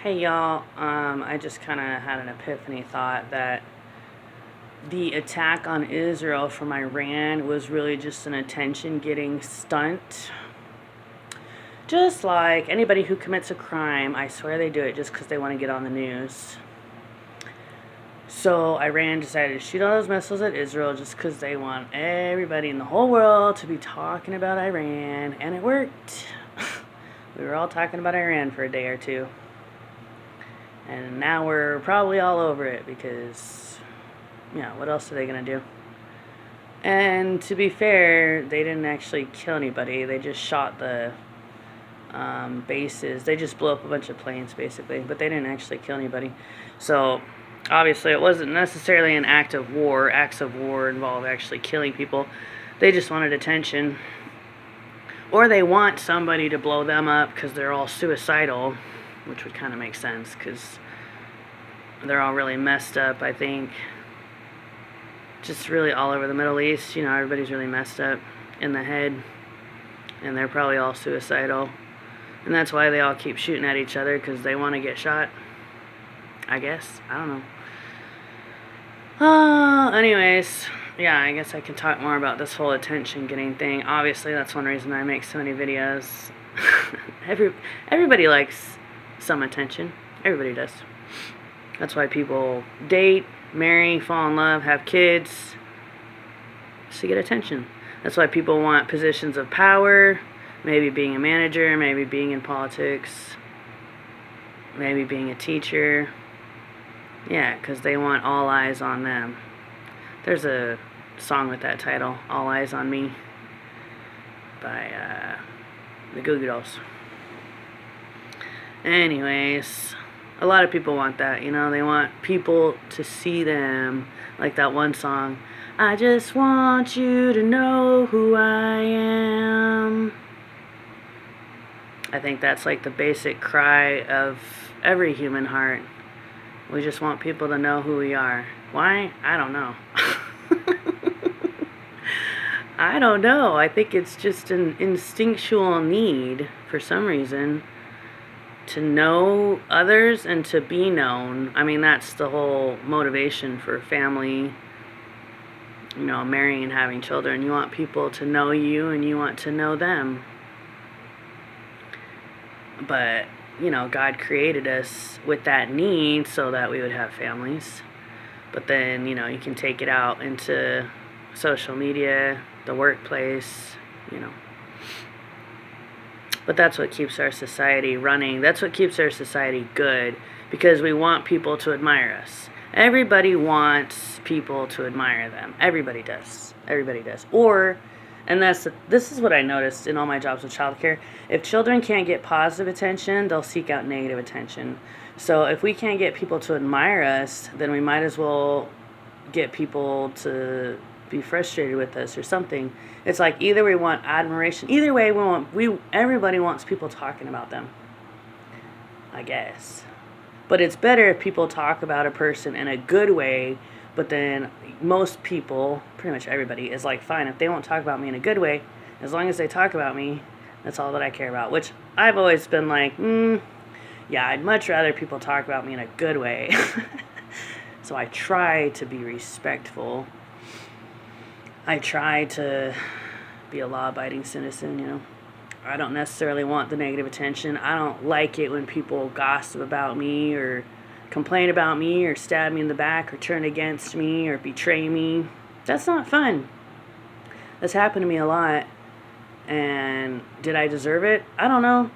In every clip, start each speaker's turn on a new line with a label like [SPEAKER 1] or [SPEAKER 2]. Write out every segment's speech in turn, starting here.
[SPEAKER 1] Hey y'all, I just kind of had an epiphany thought that the attack on Israel from Iran was really just an attention getting stunt. Just like anybody who commits a crime, I swear they do it just because they want to get on the news. So Iran decided to shoot all those missiles at Israel just because they want everybody in the whole world to be talking about Iran, and it worked. We were all talking about Iran for a day or two. And now we're probably all over it because, what else are they going to do? And to be fair, they didn't actually kill anybody. They just shot the bases. They just blew up a bunch of planes, basically. But they didn't actually kill anybody. So, obviously, it wasn't necessarily an act of war. Acts of war involve actually killing people. They just wanted attention. Or they want somebody to blow them up because they're all suicidal, which would kind of make sense because they're all really messed up, I think. Just really all over the Middle East, everybody's really messed up in the head, and they're probably all suicidal. And that's why they all keep shooting at each other, because they want to get shot, I guess. I don't know. Anyways, I guess I can talk more about this whole attention getting thing. Obviously, that's one reason I make so many videos. Everybody likes some attention. Everybody does. That's why people date, marry, fall in love, have kids, just to get attention. That's why people want positions of power, maybe being a manager, maybe being in politics, maybe being a teacher. Yeah, because they want all eyes on them. There's a song with that title, All Eyes on Me, by the Goo Goo Dolls. Anyways, a lot of people want that, they want people to see them, like that one song, I just want you to know who I am. I think that's like the basic cry of every human heart. We just want people to know who we are. Why? I don't know. I don't know. I think it's just an instinctual need, for some reason, to know others and to be known. I mean, that's the whole motivation for family, marrying and having children. You want people to know you and you want to know them. But, God created us with that need so that we would have families. But then, you can take it out into social media, the workplace, But that's what keeps our society running. That's what keeps our society good, because we want people to admire us. Everybody wants people to admire them. Everybody does. Everybody does. This is what I noticed in all my jobs with childcare. If children can't get positive attention, they'll seek out negative attention. So if we can't get people to admire us, then we might as well get people to be frustrated with us or something. It's like either we want admiration, either way everybody wants people talking about them, I guess. But it's better if people talk about a person in a good way, but then most people, pretty much everybody, is like, fine, if they won't talk about me in a good way, as long as they talk about me, that's all that I care about. Which I've always been like, I'd much rather people talk about me in a good way. So I try to be respectful. I try to be a law-abiding citizen, I don't necessarily want the negative attention. I don't like it when people gossip about me or complain about me or stab me in the back or turn against me or betray me. That's not fun. That's happened to me a lot. And did I deserve it? I don't know.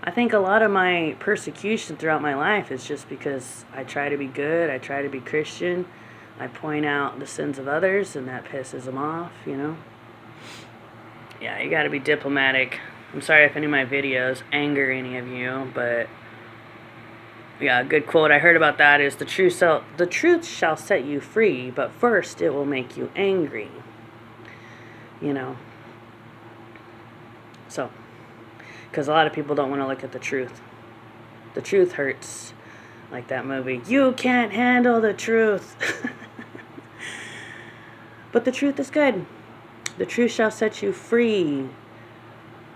[SPEAKER 1] I think a lot of my persecution throughout my life is just because I try to be good. I try to be Christian. I point out the sins of others, and that pisses them off, Yeah, you gotta be diplomatic. I'm sorry if any of my videos anger any of you, but a good quote I heard about that is, the truth shall set you free, but first it will make you angry. So, because a lot of people don't want to look at the truth. The truth hurts. Like that movie, You Can't Handle the Truth. But the truth is good. The truth shall set you free.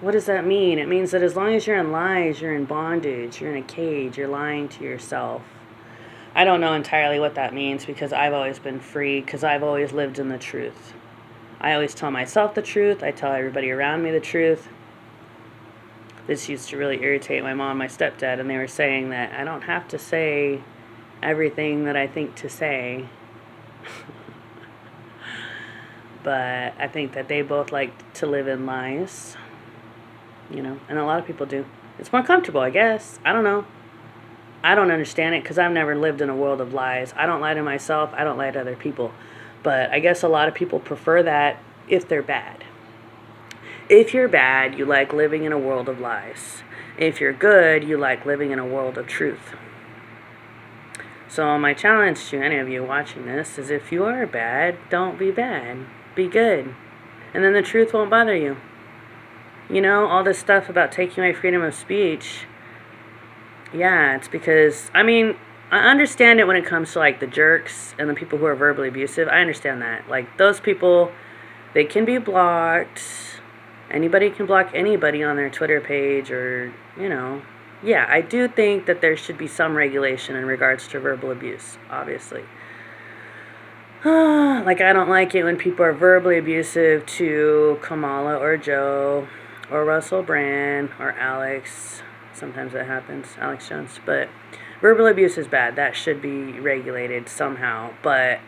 [SPEAKER 1] What does that mean? It means that as long as you're in lies, you're in bondage, you're in a cage, you're lying to yourself. I don't know entirely what that means because I've always been free, because I've always lived in the truth. I always tell myself the truth. I tell everybody around me the truth. This used to really irritate my mom and my stepdad, and they were saying that I don't have to say everything that I think to say. But I think that they both like to live in lies, and a lot of people do. It's more comfortable, I guess. I don't know. I don't understand it because I've never lived in a world of lies. I don't lie to myself. I don't lie to other people. But I guess a lot of people prefer that if they're bad. If you're bad, you like living in a world of lies. If you're good, you like living in a world of truth. So my challenge to any of you watching this is, if you are bad, don't be bad. Be good. And then the truth won't bother you. All this stuff about taking my freedom of speech, yeah, it's because, I understand it when it comes to, the jerks and the people who are verbally abusive. I understand that. Those people, they can be blocked. Anybody can block anybody on their Twitter page or, Yeah, I do think that there should be some regulation in regards to verbal abuse, obviously. I don't like it when people are verbally abusive to Kamala or Joe or Russell Brand or Alex. Sometimes that happens, Alex Jones. But verbal abuse is bad. That should be regulated somehow. But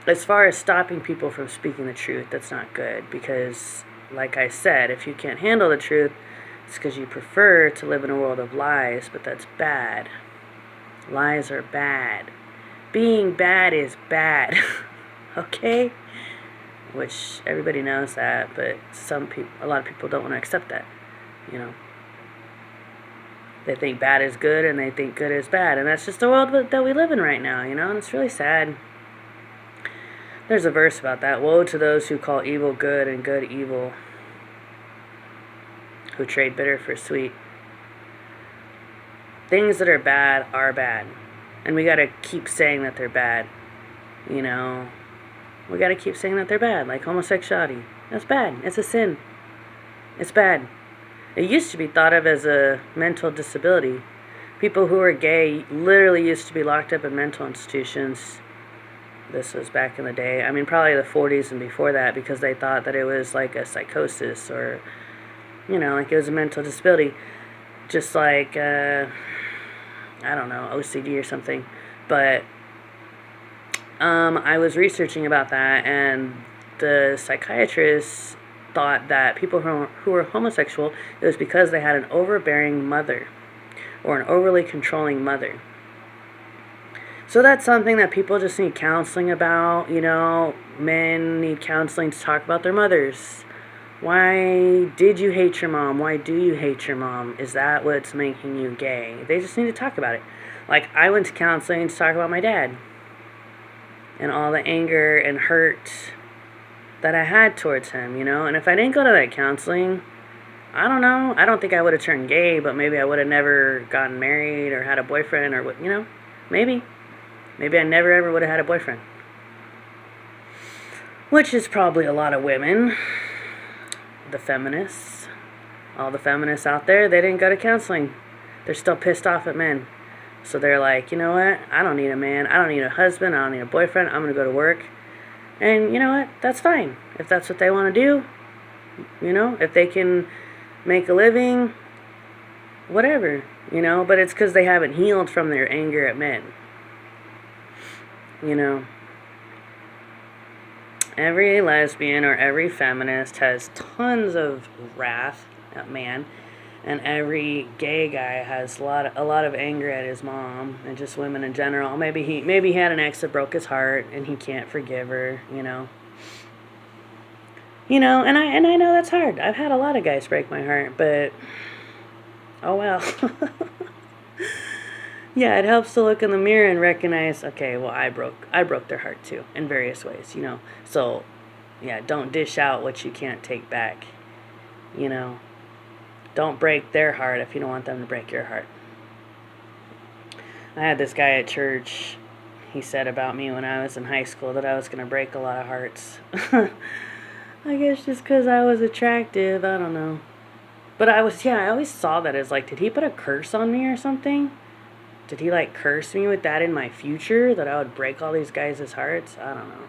[SPEAKER 1] as far as stopping people from speaking the truth, that's not good. Because, like I said, if you can't handle the truth, it's because you prefer to live in a world of lies. But that's bad. Lies are bad. Being bad is bad. Okay? Which everybody knows that, but a lot of people don't want to accept that. They think bad is good and they think good is bad, and that's just the world that we live in right now, and it's really sad. There's a verse about that. Woe to those who call evil good and good evil, who trade bitter for sweet. Things that are bad, and we gotta keep saying that they're bad. We gotta keep saying that they're bad, like homosexuality. That's bad. It's a sin. It's bad. It used to be thought of as a mental disability. People who are gay literally used to be locked up in mental institutions. This was back in the day. Probably the 40s and before that, because they thought that it was like a psychosis or, like it was a mental disability. Just like, I don't know, OCD or something. But I was researching about that, and the psychiatrists thought that people who were homosexual, it was because they had an overbearing mother or an overly controlling mother. So that's something that people just need counseling about. Men need counseling to talk about their mothers. Why did you hate your mom? Why do you hate your mom? Is that what's making you gay? They just need to talk about it. I went to counseling to talk about my dad and all the anger and hurt that I had towards him, And if I didn't go to that counseling, I don't know. I don't think I would have turned gay, but maybe I would have never gotten married or had a boyfriend or what, Maybe. Maybe I never ever would have had a boyfriend. Which is probably a lot of women. The feminists. All the feminists out there, they didn't go to counseling. They're still pissed off at men. So they're like, you know what? I don't need a man. I don't need a husband. I don't need a boyfriend. I'm going to go to work. And you know what? That's fine. If that's what they want to do, if they can make a living, whatever, But it's because they haven't healed from their anger at men. Every lesbian or every feminist has tons of wrath at man. And every gay guy has a lot of anger at his mom and just women in general. Maybe he had an ex that broke his heart and he can't forgive her, And I know that's hard. I've had a lot of guys break my heart, but oh well. Yeah, it helps to look in the mirror and recognize, okay, well, I broke their heart too in various ways, So, yeah, don't dish out what you can't take back, Don't break their heart if you don't want them to break your heart. I had this guy at church. He said about me when I was in high school that I was going to break a lot of hearts. I guess just because I was attractive. I don't know. But I always saw that as like, did he put a curse on me or something? Did he like curse me with that in my future, that I would break all these guys' hearts? I don't know.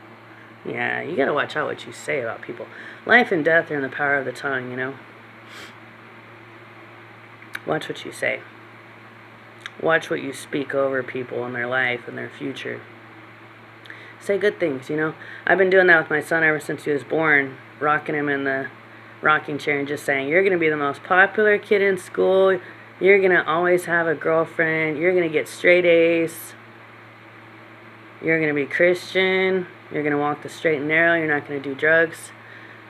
[SPEAKER 1] Yeah, you gotta watch out what you say about people. Life and death are in the power of the tongue, you know? Watch what you say. Watch what you speak over people in their life and their future. Say good things, you know? I've been doing that with my son ever since he was born, rocking him in the rocking chair and just saying, you're going to be the most popular kid in school. You're going to always have a girlfriend. You're going to get straight A's. You're going to be Christian. You're going to walk the straight and narrow. You're not going to do drugs.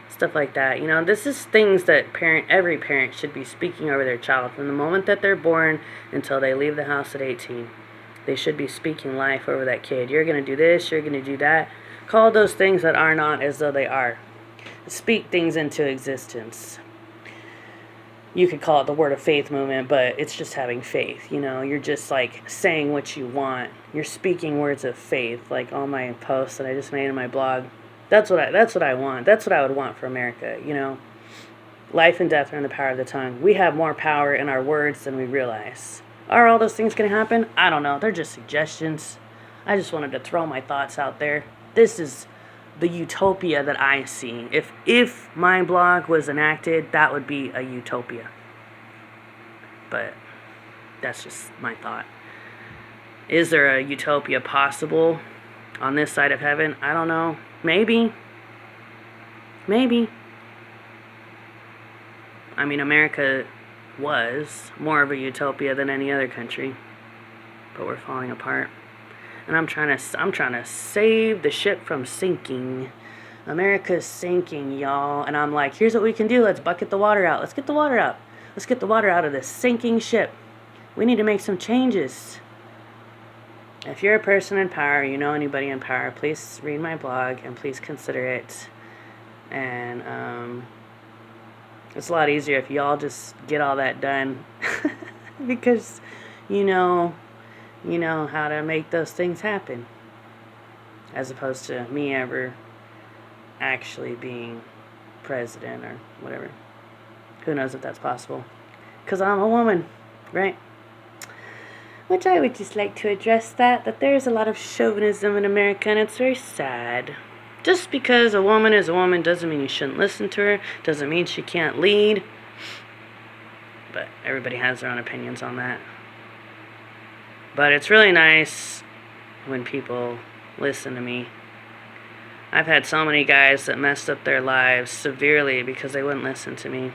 [SPEAKER 1] Stuff like that. You know, this is things that every parent should be speaking over their child from the moment that they're born until they leave the house at 18. They should be speaking life over that kid. You're going to do this. You're going to do that. Call those things that are not as though they are. Speak things into existence. You could call it the word of faith movement, but it's just having faith. You know, you're just like saying what you want. You're speaking words of faith, like all my posts that I just made in my blog. That's what I want. That's what I would want for America, you know. Life and death are in the power of the tongue. We have more power in our words than we realize. Are all those things going to happen? I don't know. They're just suggestions. I just wanted to throw my thoughts out there. This is the utopia that I see. If my blog was enacted, that would be a utopia. But that's just my thought. Is there a utopia possible on this side of heaven? I don't know. Maybe. I mean, America was more of a utopia than any other country, but we're falling apart. And I'm trying to save the ship from sinking. America's sinking, y'all. And I'm like, here's what we can do. Let's bucket the water out. Let's get the water out. Let's get the water out of this sinking ship. We need to make some changes. If you're a person in power, you know anybody in power, please read my blog and please consider it. And it's a lot easier if y'all just get all that done because you know how to make those things happen, as opposed to me ever actually being president or whatever. Who knows if that's possible? Because I'm a woman, right? Which I would just like to address that there's a lot of chauvinism in America, and it's very sad. Just because a woman is a woman doesn't mean you shouldn't listen to her, doesn't mean she can't lead. But everybody has their own opinions on that. But it's really nice when people listen to me. I've had so many guys that messed up their lives severely because they wouldn't listen to me.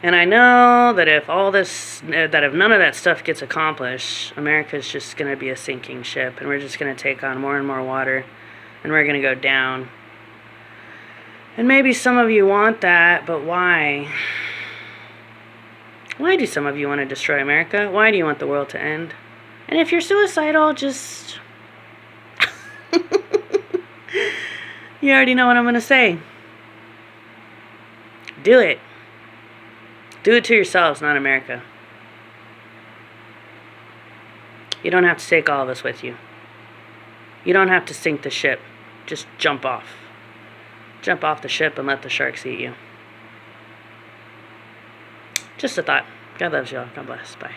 [SPEAKER 1] And I know that if none of that stuff gets accomplished, America's just going to be a sinking ship, and we're just going to take on more and more water, and we're going to go down. And maybe some of you want that, but why? Why do some of you want to destroy America? Why do you want the world to end? And if you're suicidal, just... you already know what I'm going to say. Do it. Do it to yourselves, not America. You don't have to take all of us with you. You don't have to sink the ship. Just jump off. Jump off the ship and let the sharks eat you. Just a thought. God loves y'all. God bless. Bye.